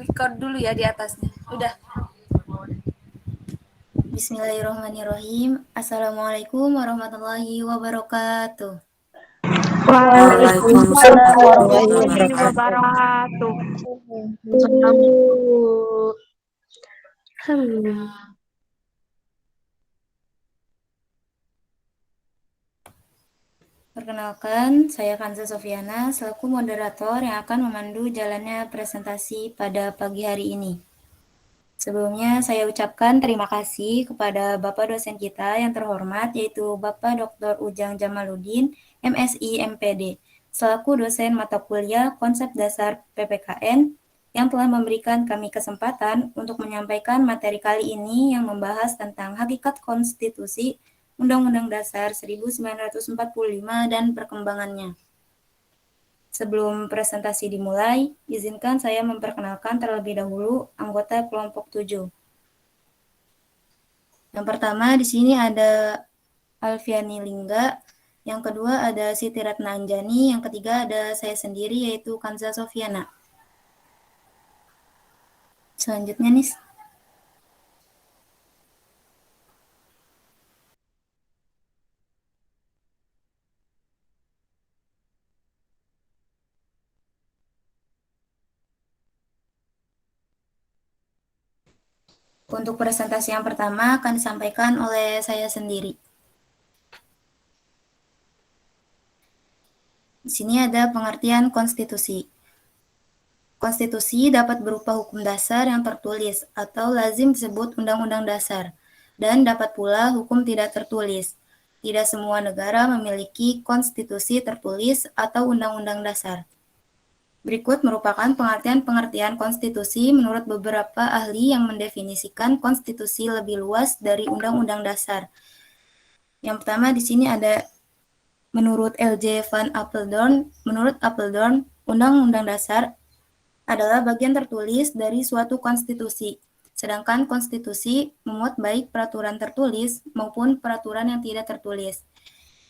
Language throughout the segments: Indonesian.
record dulu ya di atasnya. Udah. Bismillahirrahmanirrahim. Assalamualaikum warahmatullahi wabarakatuh. Waalaikumsalam Warahmatullahi warahmatullahi wabarakatuh. Perkenalkan, saya Kanza Sofiana selaku moderator yang akan memandu jalannya presentasi pada pagi hari ini. Sebelumnya saya ucapkan terima kasih kepada Bapak dosen kita yang terhormat yaitu Bapak Dr. Ujang Jamaluddin, MSI MPD, selaku dosen mata kuliah Konsep Dasar PPKN yang telah memberikan kami kesempatan untuk menyampaikan materi kali ini yang membahas tentang hakikat konstitusi Undang-Undang Dasar 1945 dan perkembangannya. Sebelum presentasi dimulai, izinkan saya memperkenalkan terlebih dahulu anggota kelompok 7. Yang pertama di sini ada Alfiani Lingga, yang kedua ada Siti Ratna Anjani, yang ketiga ada saya sendiri yaitu Kanza Sofiana. Selanjutnya nih. Untuk presentasi yang pertama akan disampaikan oleh saya sendiri. Di sini ada pengertian konstitusi. Konstitusi dapat berupa hukum dasar yang tertulis atau lazim disebut Undang-Undang Dasar, dan dapat pula hukum tidak tertulis. Tidak semua negara memiliki konstitusi tertulis atau Undang-Undang Dasar. Berikut merupakan pengertian-pengertian konstitusi menurut beberapa ahli yang mendefinisikan konstitusi lebih luas dari Undang-Undang Dasar. Yang pertama di sini ada menurut L.J. van Apeldoorn, menurut Apeldoorn, Undang-Undang Dasar adalah bagian tertulis dari suatu konstitusi, sedangkan konstitusi memuat baik peraturan tertulis maupun peraturan yang tidak tertulis.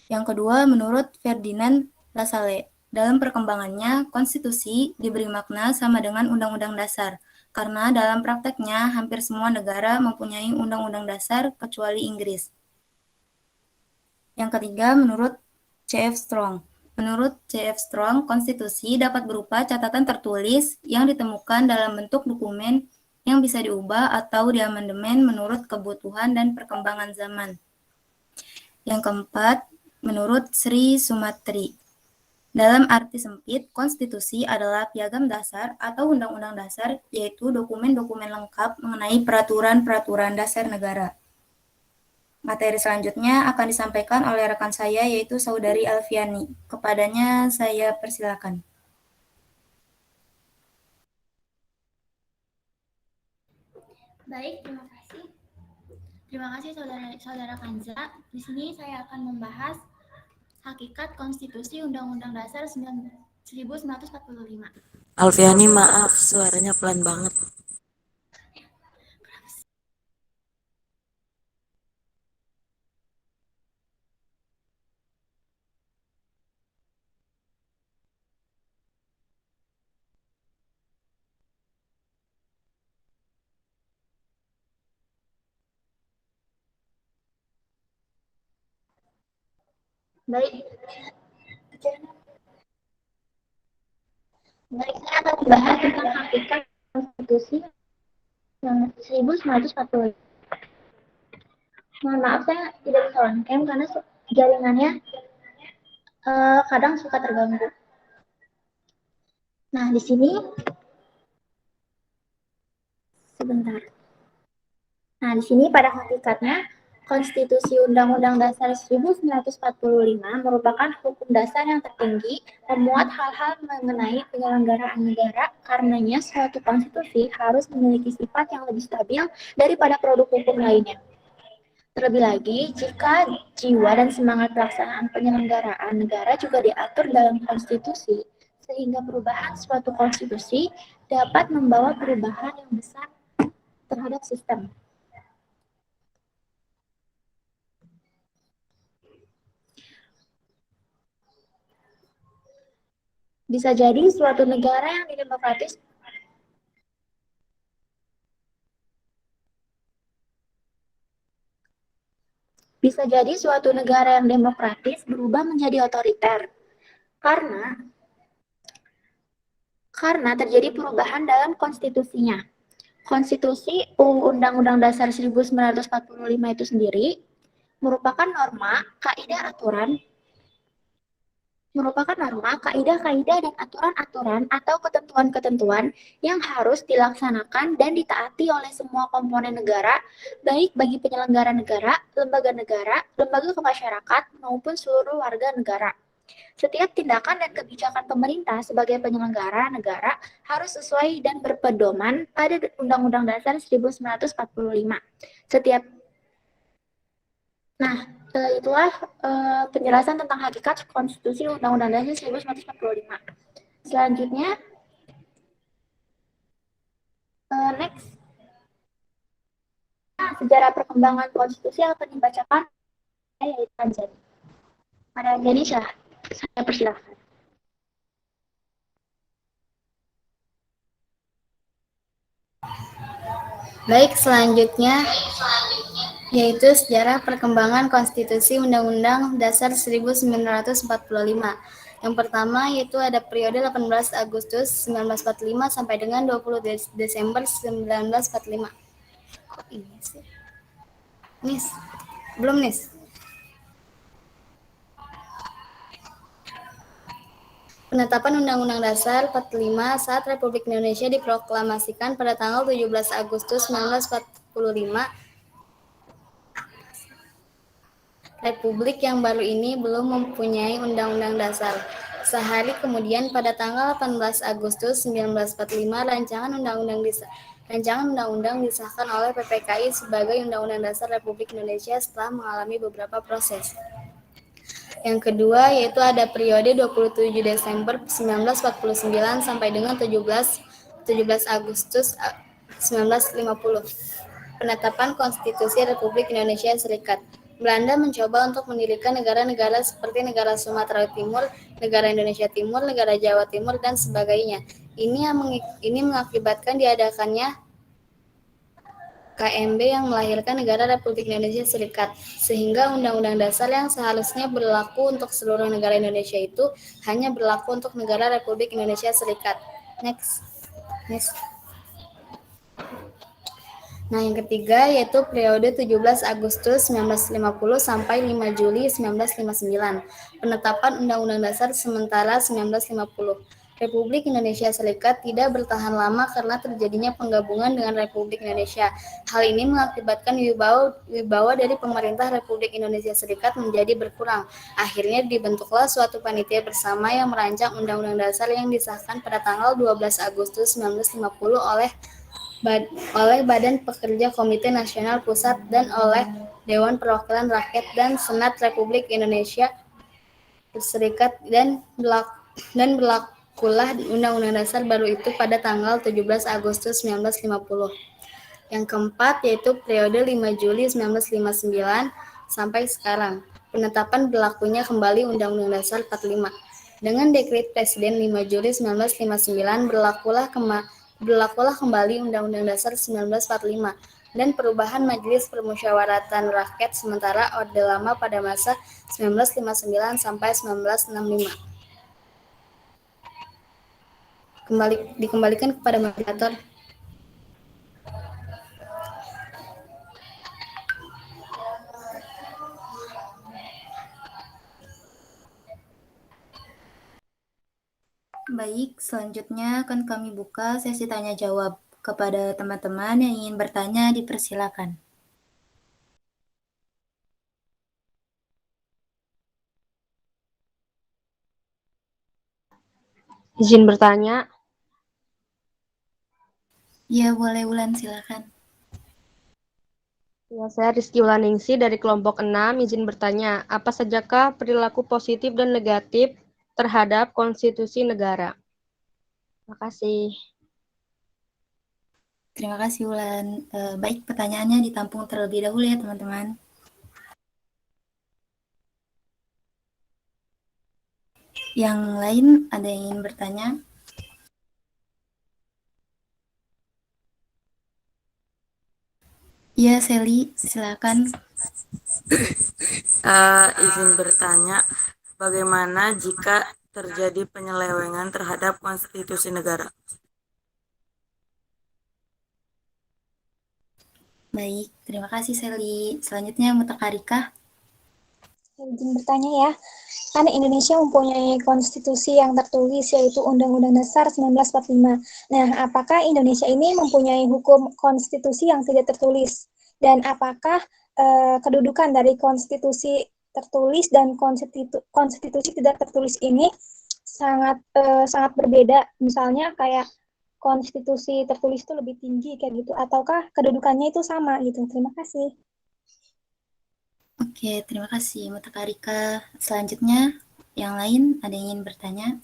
Yang kedua, menurut Ferdinand Lassalle, dalam perkembangannya, konstitusi diberi makna sama dengan undang-undang dasar, karena dalam prakteknya hampir semua negara mempunyai undang-undang dasar kecuali Inggris. Yang ketiga, menurut C.F. Strong. Menurut C.F. Strong, konstitusi dapat berupa catatan tertulis yang ditemukan dalam bentuk dokumen yang bisa diubah atau diamandemen menurut kebutuhan dan perkembangan zaman. Yang keempat, menurut Sri Sumatri. Dalam arti sempit, konstitusi adalah piagam dasar atau undang-undang dasar, yaitu dokumen-dokumen lengkap mengenai peraturan-peraturan dasar negara. Materi selanjutnya akan disampaikan oleh rekan saya yaitu Saudari Alfiani. Kepadanya saya persilakan. Baik, terima kasih. Terima kasih saudara Kanza. Di sini saya akan membahas hakikat konstitusi Undang-Undang Dasar 1945. Alfiani, maaf suaranya pelan banget. Baik. Baik, saya akan membahas tentang hakikat konstitusi 1945. Mohon maaf saya tidak bisa on cam karena jaringannya kadang suka terganggu. Nah, di sini sebentar. Nah, di sini pada hakikatnya Konstitusi Undang-Undang Dasar 1945 merupakan hukum dasar yang tertinggi, memuat hal-hal mengenai penyelenggaraan negara. Karenanya, suatu konstitusi harus memiliki sifat yang lebih stabil daripada produk hukum lainnya. Terlebih lagi, jika jiwa dan semangat pelaksanaan penyelenggaraan negara juga diatur dalam konstitusi, sehingga perubahan suatu konstitusi dapat membawa perubahan yang besar terhadap sistem. Bisa jadi suatu negara yang demokratis Bisa jadi suatu negara yang demokratis berubah menjadi otoriter karena terjadi perubahan dalam konstitusinya. Konstitusi Undang-Undang Dasar 1945 itu sendiri merupakan kaidah-kaidah dan aturan-aturan atau ketentuan-ketentuan yang harus dilaksanakan dan ditaati oleh semua komponen negara, baik bagi penyelenggara negara, lembaga kemasyarakat, maupun seluruh warga negara. Setiap tindakan dan kebijakan pemerintah sebagai penyelenggara negara harus sesuai dan berpedoman pada Undang-Undang Dasar 1945. Itulah penjelasan tentang hakikat konstitusi Undang-Undang Dasar 1945. Selanjutnya, next. Sejarah perkembangan konstitusi akan dibacakan oleh Anjani. Pada Anjani, saya persilahkan. Baik, selanjutnya yaitu sejarah perkembangan konstitusi Undang-Undang Dasar 1945. Yang pertama yaitu ada periode 18 Agustus 1945 sampai dengan 20 Desember 1945. Kok ini sih? Nis, belum Nis? Penetapan Undang-Undang Dasar 45 saat Republik Indonesia diproklamasikan pada tanggal 17 Agustus 1945. Republik yang baru ini belum mempunyai Undang-Undang Dasar. Sehari kemudian pada tanggal 18 Agustus 1945 rancangan undang-undang disahkan oleh PPKI sebagai Undang-Undang Dasar Republik Indonesia setelah mengalami beberapa proses. Yang kedua yaitu ada periode 27 Desember 1949 sampai dengan 17 Agustus 1950. Penetapan Konstitusi Republik Indonesia Serikat. Belanda mencoba untuk mendirikan negara-negara seperti negara Sumatera Timur, negara Indonesia Timur, negara Jawa Timur, dan sebagainya. Ini mengakibatkan diadakannya KMB yang melahirkan negara Republik Indonesia Serikat, sehingga Undang-Undang Dasar yang seharusnya berlaku untuk seluruh negara Indonesia itu hanya berlaku untuk negara Republik Indonesia Serikat. Next. Nah, yang ketiga yaitu periode 17 Agustus 1950 sampai 5 Juli 1959. Penetapan Undang-Undang Dasar sementara 1950. Republik Indonesia Serikat tidak bertahan lama karena terjadinya penggabungan dengan Republik Indonesia. Hal ini mengakibatkan wibawa dari pemerintah Republik Indonesia Serikat menjadi berkurang. Akhirnya dibentuklah suatu panitia bersama yang merancang Undang-Undang Dasar yang disahkan pada tanggal 12 Agustus 1950 oleh Badan Pekerja Komite Nasional Pusat dan oleh Dewan Perwakilan Rakyat dan Senat Republik Indonesia Serikat dan berlakulah Undang-Undang Dasar baru itu pada tanggal 17 Agustus 1950. Yang keempat yaitu periode 5 Juli 1959 sampai sekarang. Penetapan berlakunya kembali Undang-Undang Dasar 45. Dengan Dekret Presiden 5 Juli 1959 berlakulah kembali Undang-Undang Dasar 1945 dan perubahan Majelis Permusyawaratan Rakyat sementara Orde Lama pada masa 1959 sampai 1965. Dikembalikan kepada moderator. Baik, selanjutnya akan kami buka sesi tanya jawab. Kepada teman-teman yang ingin bertanya, dipersilakan. Izin bertanya. Ya, boleh Wulan, silakan. Ya, saya Rizky Wulaningsi dari kelompok 6, izin bertanya, apa sajakah perilaku positif dan negatif terhadap konstitusi negara? Terima kasih. Terima kasih Wulan. Baik, pertanyaannya ditampung terlebih dahulu ya teman-teman. Yang lain ada yang ingin bertanya? Iya, Sally, silakan. Izin bertanya, bagaimana jika terjadi penyelewengan terhadap konstitusi negara? Baik, terima kasih Sally. Selanjutnya Mutakarika. Izin bertanya ya, kan Indonesia mempunyai konstitusi yang tertulis yaitu Undang-Undang Dasar 1945. Nah, apakah Indonesia ini mempunyai hukum konstitusi yang tidak tertulis? Dan apakah kedudukan dari konstitusi tertulis dan konstitusi tidak tertulis ini sangat berbeda? Misalnya kayak konstitusi tertulis itu lebih tinggi kayak gitu, ataukah kedudukannya itu sama gitu? Terima kasih. Oke, terima kasih Mutakarika. Selanjutnya, yang lain ada yang ingin bertanya?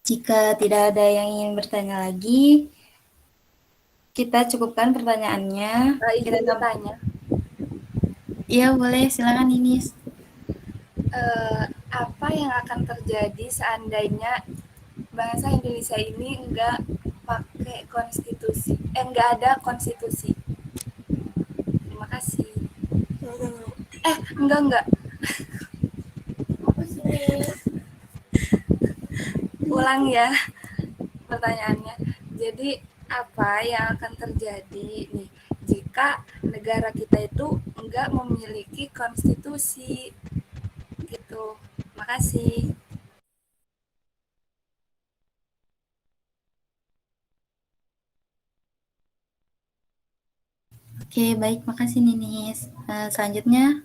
Jika tidak ada yang ingin bertanya lagi, kita cukupkan pertanyaannya. Kita Izin bertanya, Iya, boleh. Silakan Ninis. apa yang akan terjadi seandainya bangsa Indonesia ini enggak pakai konstitusi, enggak ada konstitusi? Terima kasih. Enggak. Ulang ya pertanyaannya. Jadi apa yang akan terjadi nih jika negara kita itu enggak memiliki konstitusi gitu? Makasih. Oke, baik. Makasih Ninis. Selanjutnya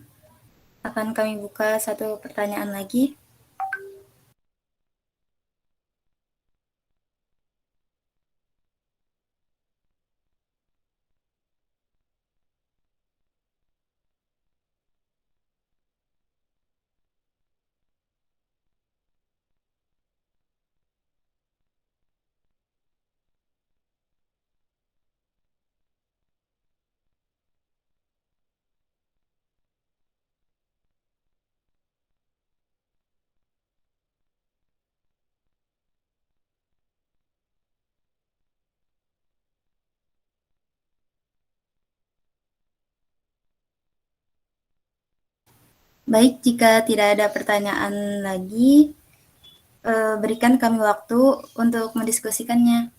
akan kami buka satu pertanyaan lagi. Baik, jika tidak ada pertanyaan lagi, berikan kami waktu untuk mendiskusikannya.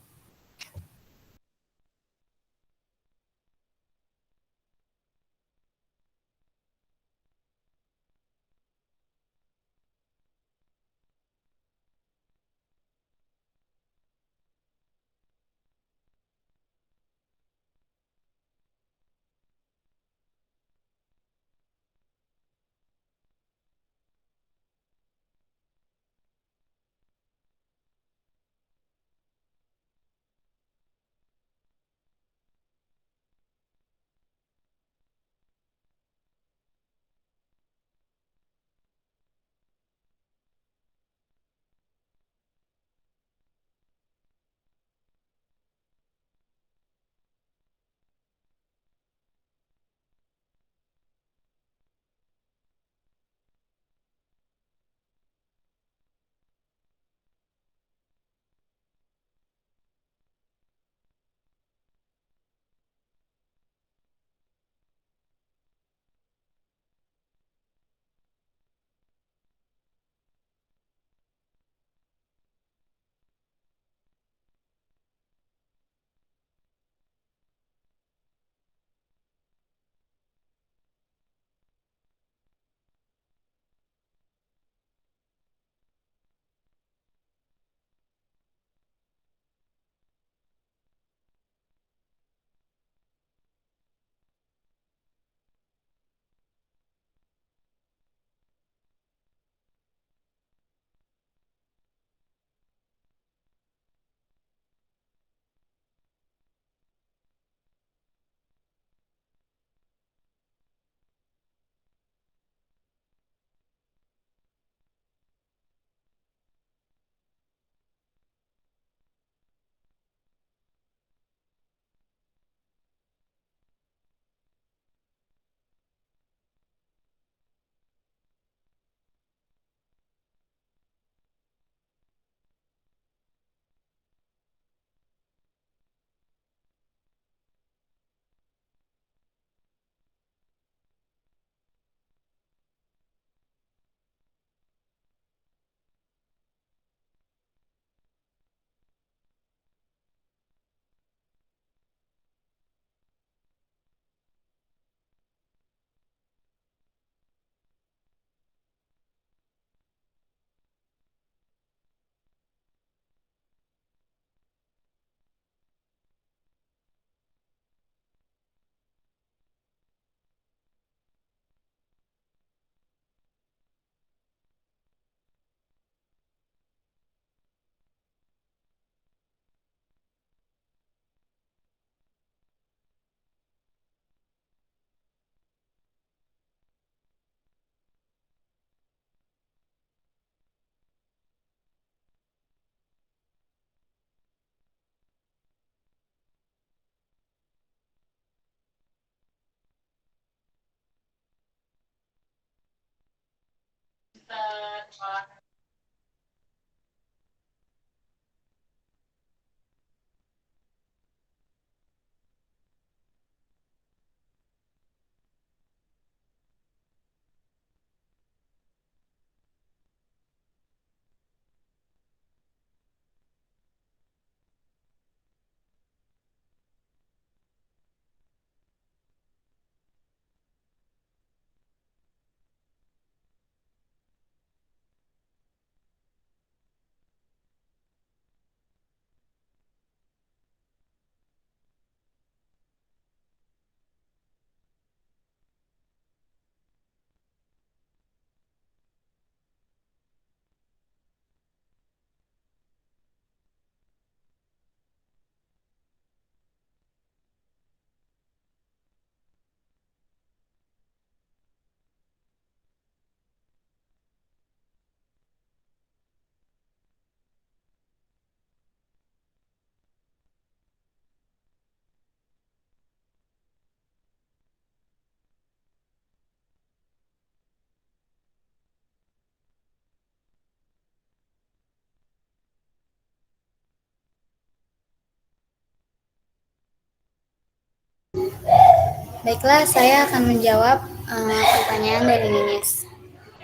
Baiklah, saya akan menjawab pertanyaan dari Ninis.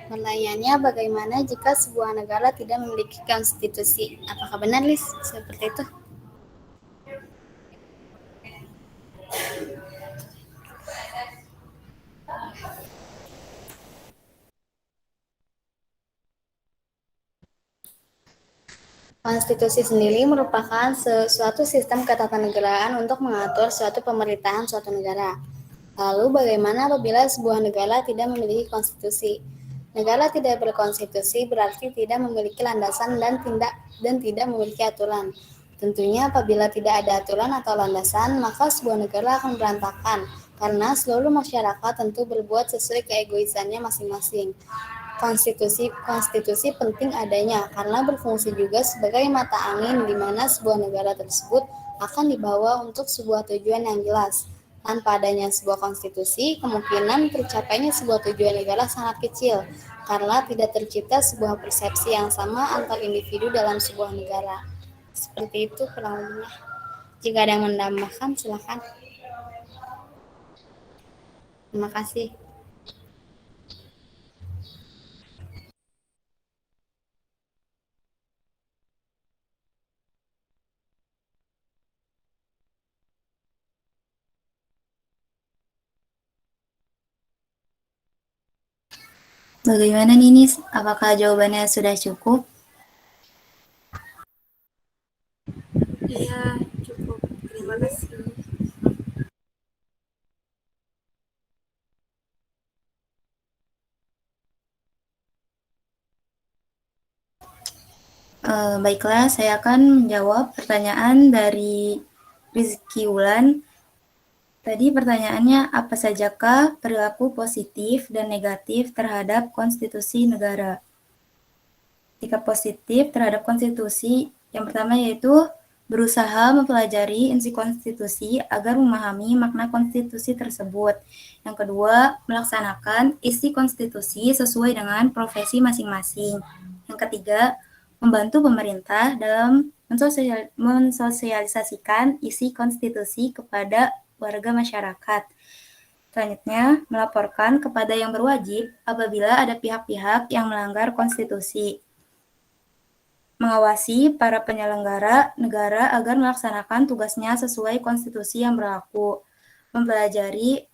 Pertanyaannya, bagaimana jika sebuah negara tidak memiliki konstitusi? Apakah benar, Lis? Seperti itu? Konstitusi sendiri merupakan suatu sistem ketatanegaraan untuk mengatur suatu pemerintahan suatu negara. Lalu bagaimana apabila sebuah negara tidak memiliki konstitusi? Negara tidak berkonstitusi berarti tidak memiliki landasan dan tidak memiliki aturan. Tentunya apabila tidak ada aturan atau landasan, maka sebuah negara akan berantakan karena seluruh masyarakat tentu berbuat sesuai keegoisannya masing-masing. Konstitusi penting adanya karena berfungsi juga sebagai mata angin di mana sebuah negara tersebut akan dibawa untuk sebuah tujuan yang jelas. Tanpa adanya sebuah konstitusi, kemungkinan tercapainya sebuah tujuan negara sangat kecil karena tidak tercipta sebuah persepsi yang sama antar individu dalam sebuah negara. Seperti itu kurang lebihnya. Jika ada yang menambahkan, silakan. Terima kasih. Bagaimana Ninis? Apakah jawabannya sudah cukup? Iya, cukup. Terima kasih. Baiklah, saya akan menjawab pertanyaan dari Rizky Wulan. Tadi pertanyaannya, apa sajakah perilaku positif dan negatif terhadap konstitusi negara? Sikap positif terhadap konstitusi, yang pertama yaitu berusaha mempelajari isi konstitusi agar memahami makna konstitusi tersebut. Yang kedua, melaksanakan isi konstitusi sesuai dengan profesi masing-masing. Yang ketiga, membantu pemerintah dalam mensosialisasikan isi konstitusi kepada warga masyarakat. Selanjutnya, melaporkan kepada yang berwajib apabila ada pihak-pihak yang melanggar konstitusi. Mengawasi para penyelenggara negara agar melaksanakan tugasnya sesuai konstitusi yang berlaku. Mempelajari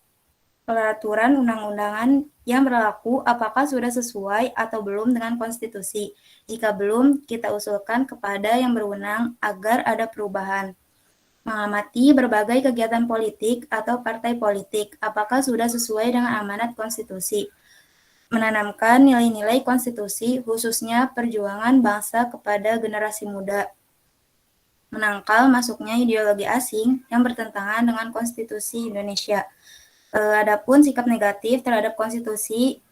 peraturan undang-undangan yang berlaku apakah sudah sesuai atau belum dengan konstitusi. Jika belum, kita usulkan kepada yang berwenang agar ada perubahan. Mengamati berbagai kegiatan politik atau partai politik, apakah sudah sesuai dengan amanat konstitusi. Menanamkan nilai-nilai konstitusi, khususnya perjuangan bangsa kepada generasi muda. Menangkal masuknya ideologi asing yang bertentangan dengan konstitusi Indonesia. Adapun sikap negatif terhadap konstitusi,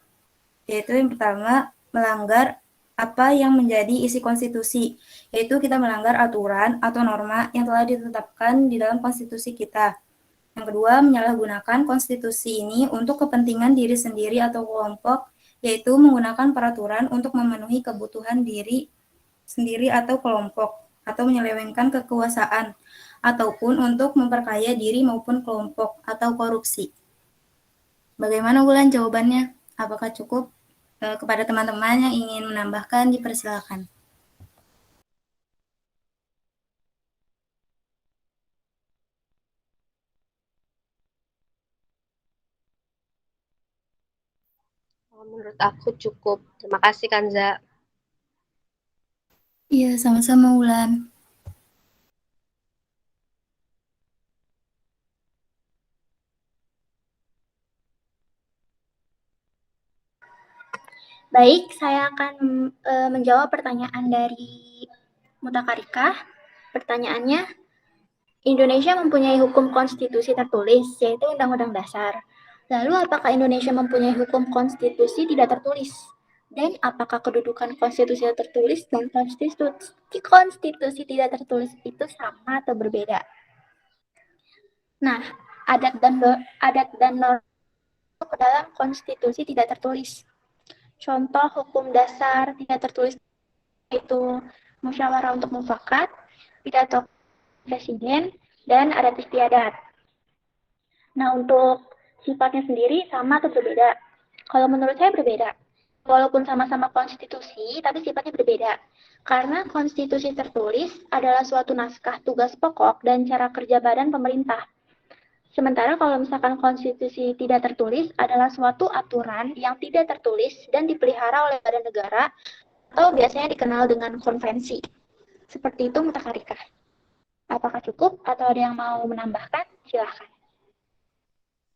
yaitu yang pertama, melanggar apa yang menjadi isi konstitusi, yaitu kita melanggar aturan atau norma yang telah ditetapkan di dalam konstitusi kita. Yang kedua, menyalahgunakan konstitusi ini untuk kepentingan diri sendiri atau kelompok yaitu menggunakan peraturan untuk memenuhi kebutuhan diri sendiri atau kelompok, atau menyelewengkan kekuasaan, ataupun untuk memperkaya diri maupun kelompok, atau korupsi. Bagaimana Wulan jawabannya? Apakah cukup? Kepada teman-teman yang ingin menambahkan, dipersilakan. Menurut aku cukup. Terima kasih Kanza. Iya, sama-sama Wulan. Baik, saya akan menjawab pertanyaan dari Mutakarika. Pertanyaannya, Indonesia mempunyai hukum konstitusi tertulis, yaitu Undang-Undang Dasar. Lalu, apakah Indonesia mempunyai hukum konstitusi tidak tertulis? Dan apakah kedudukan konstitusi tertulis dan konstitusi tidak tertulis itu sama atau berbeda? Nah, adat dan norma ke dalam konstitusi tidak tertulis. Contoh hukum dasar tidak tertulis itu musyawarah untuk mufakat, pidato presiden, dan adat istiadat. Nah, untuk sifatnya sendiri sama atau berbeda? Kalau menurut saya berbeda. Walaupun sama-sama konstitusi, tapi sifatnya berbeda. Karena konstitusi tertulis adalah suatu naskah tugas pokok dan cara kerja badan pemerintah. Sementara kalau misalkan konstitusi tidak tertulis adalah suatu aturan yang tidak tertulis dan dipelihara oleh badan negara atau biasanya dikenal dengan konvensi. Seperti itu Mutakarika. Apakah cukup atau ada yang mau menambahkan? Silahkan.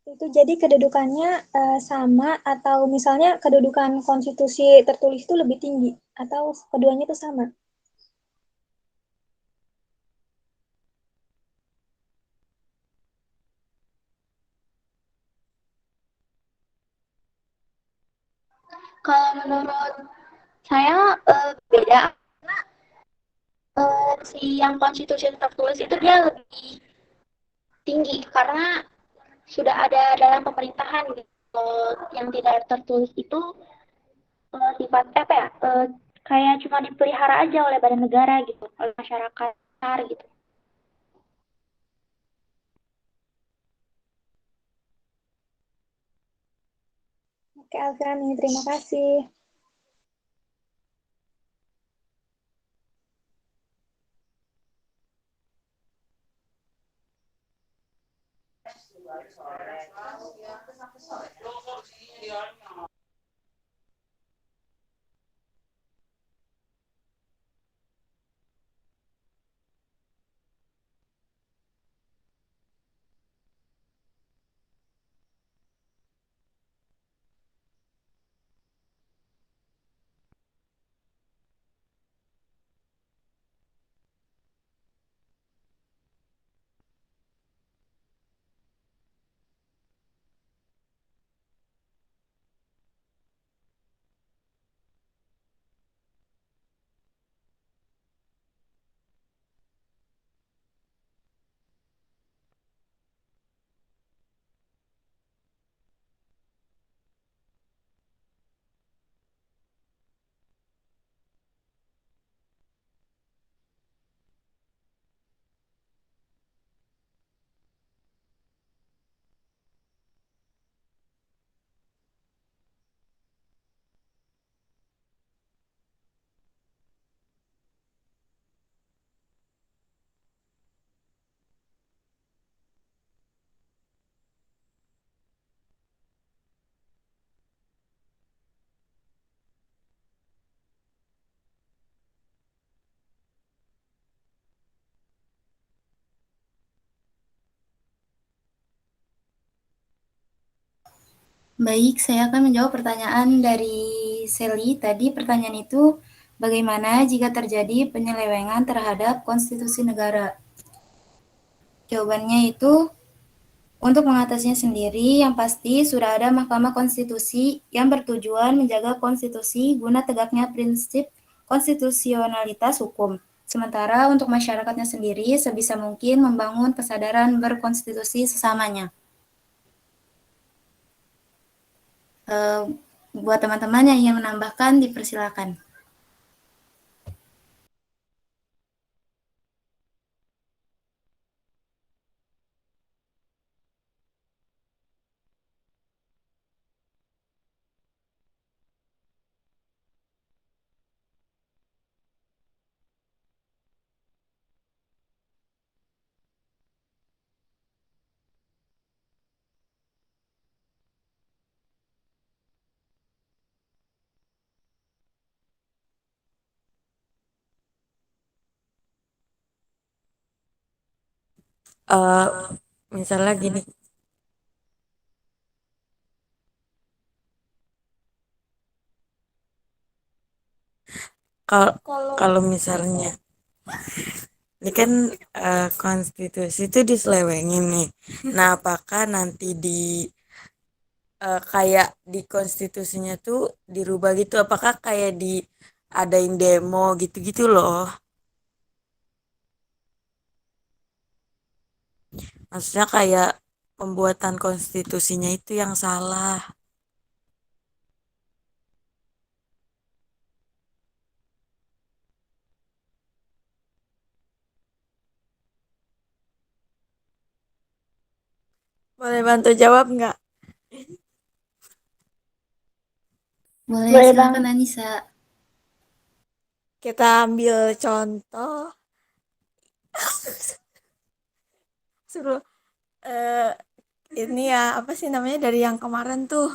Itu jadi kedudukannya sama atau misalnya kedudukan konstitusi tertulis itu lebih tinggi atau keduanya itu sama? Kalau menurut saya beda. Si yang konstitusi tertulis itu dia lebih tinggi karena sudah ada dalam pemerintahan gitu. Yang tidak tertulis itu sifat apa ya? Kayak cuma dipelihara aja oleh badan negara gitu, oleh masyarakat gitu. Oke, Alfiani, terima kasih. Baik, saya akan menjawab pertanyaan dari Sally. Tadi pertanyaan itu, bagaimana jika terjadi penyelewengan terhadap konstitusi negara? Jawabannya itu, untuk mengatasinya sendiri, yang pasti sudah ada Mahkamah Konstitusi yang bertujuan menjaga konstitusi guna tegaknya prinsip konstitusionalitas hukum. Sementara untuk masyarakatnya sendiri, sebisa mungkin membangun kesadaran berkonstitusi sesamanya. Buat teman-teman yang ingin menambahkan, dipersilakan. Eh, Misalnya gini, kalau kalau misalnya ini kan konstitusi itu diselewengin nih. Nah, apakah nanti kayak di konstitusinya tuh dirubah gitu? Apakah kayak adain demo gitu-gitu loh? Maksudnya kayak pembuatan konstitusinya itu yang salah. Boleh bantu jawab nggak? Boleh, Boleh silakan banget. Anissa. Kita ambil contoh, suruh eh, ini ya apa sih namanya dari yang kemarin tuh,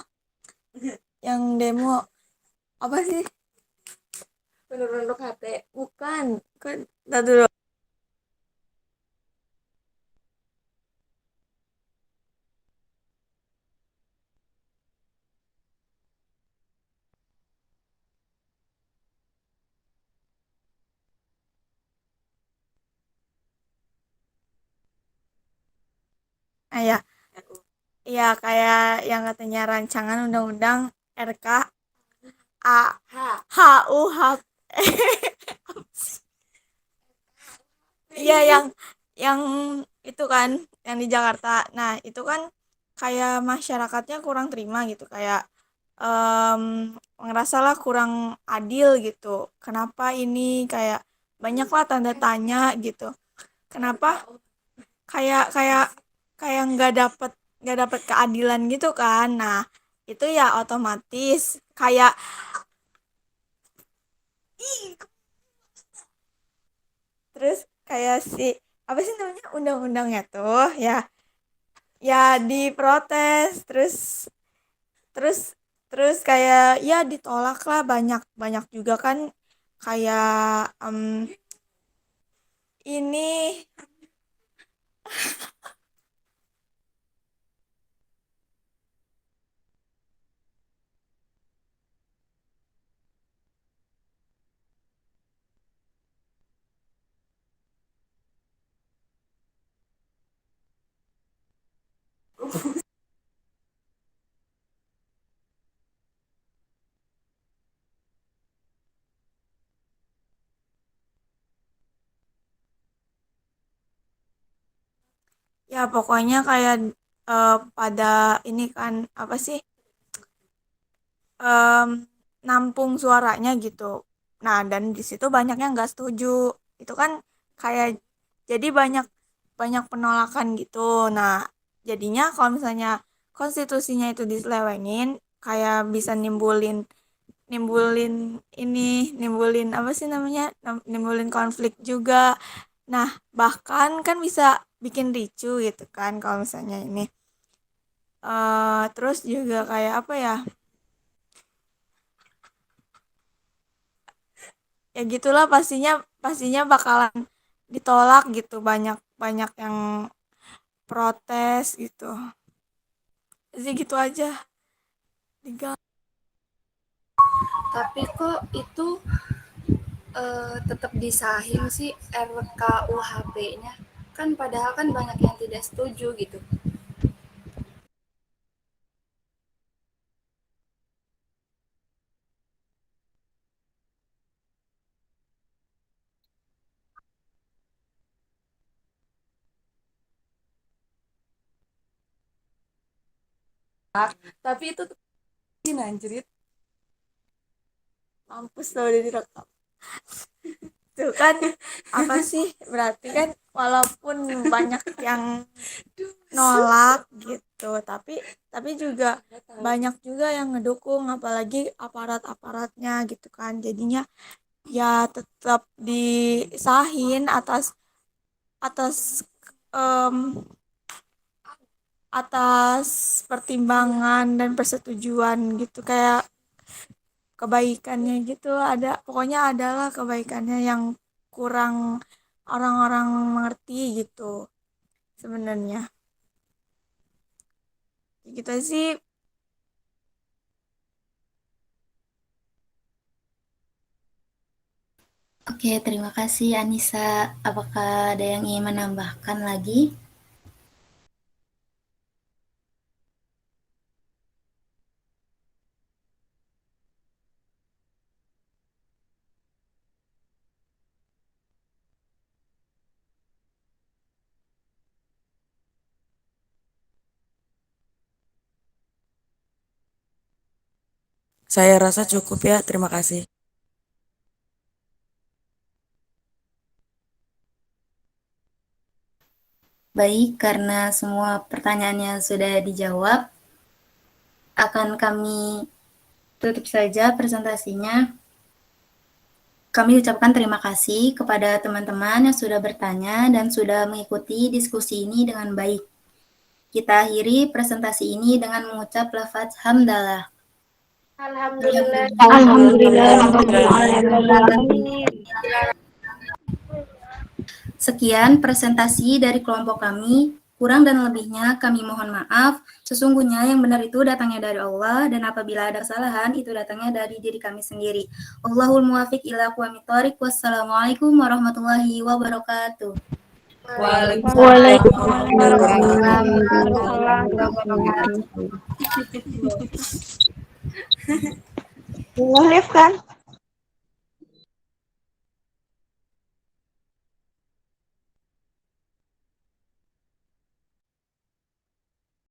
yang demo apa sih? Penduduk HT, bukan? Kan, ntar dulu. Ah ya, ya kayak yang katanya rancangan undang-undang RK A HUH. Iya yang itu kan yang di Jakarta. Nah, itu kan kayak masyarakatnya kurang terima gitu, kayak em ngerasalah kurang adil gitu. Kenapa ini kayak banyaklah tanda tanya gitu. Kenapa kayak kayak kayak nggak dapet keadilan gitu kan. Nah, itu ya otomatis kayak terus kayak si apa sih namanya undang-undangnya tuh ya ya diprotes terus terus terus kayak ya ditolak lah, banyak banyak juga kan kayak ini ya pokoknya kayak pada ini kan apa sih em, nampung suaranya gitu. Nah, dan di situ banyak yang nggak setuju. Itu kan kayak jadi banyak banyak penolakan gitu. Nah, jadinya kalau misalnya konstitusinya itu diselewengin, kayak bisa nimbulin nimbulin ini nimbulin apa sih namanya nimbulin konflik juga. Nah, bahkan kan bisa bikin ricu gitu kan kalau misalnya ini terus juga kayak apa ya, ya gitulah, pastinya pastinya bakalan ditolak gitu, banyak banyak yang protes gitu, jadi gitu aja tinggal. Tapi kok itu tetap disahing sih RKUHP-nya? Kan padahal kan banyak yang tidak setuju gitu. Tapi itu tuh anjrit. Mampus loh udah direkam. Tuh kan apa sih? Berarti kan walaupun banyak yang nolak gitu, tapi juga banyak juga yang ngedukung, apalagi aparat-aparatnya gitu kan. Jadinya ya tetap disahin atas atas em, atas pertimbangan dan persetujuan gitu, kayak kebaikannya gitu ada, pokoknya adalah kebaikannya yang kurang orang-orang mengerti gitu sebenarnya gitu sih. Oke, terima kasih Anissa. Apakah ada yang ingin menambahkan lagi? Saya rasa cukup ya, terima kasih. Baik, karena semua pertanyaannya sudah dijawab, akan kami tutup saja presentasinya. Kami ucapkan terima kasih kepada teman-teman yang sudah bertanya dan sudah mengikuti diskusi ini dengan baik. Kita akhiri presentasi ini dengan mengucap lafaz hamdalah. Alhamdulillah. Sekian presentasi dari kelompok kami. Kurang dan lebihnya kami mohon maaf. Sesungguhnya yang benar itu datangnya dari Allah, dan apabila ada kesalahan itu datangnya dari diri kami sendiri. Allahul muwafiq ila aqwamit thoriq. Wassalamualaikum warahmatullahi wabarakatuh. Waalaikumsalam warahmatullahi wabarakatuh. Live kan?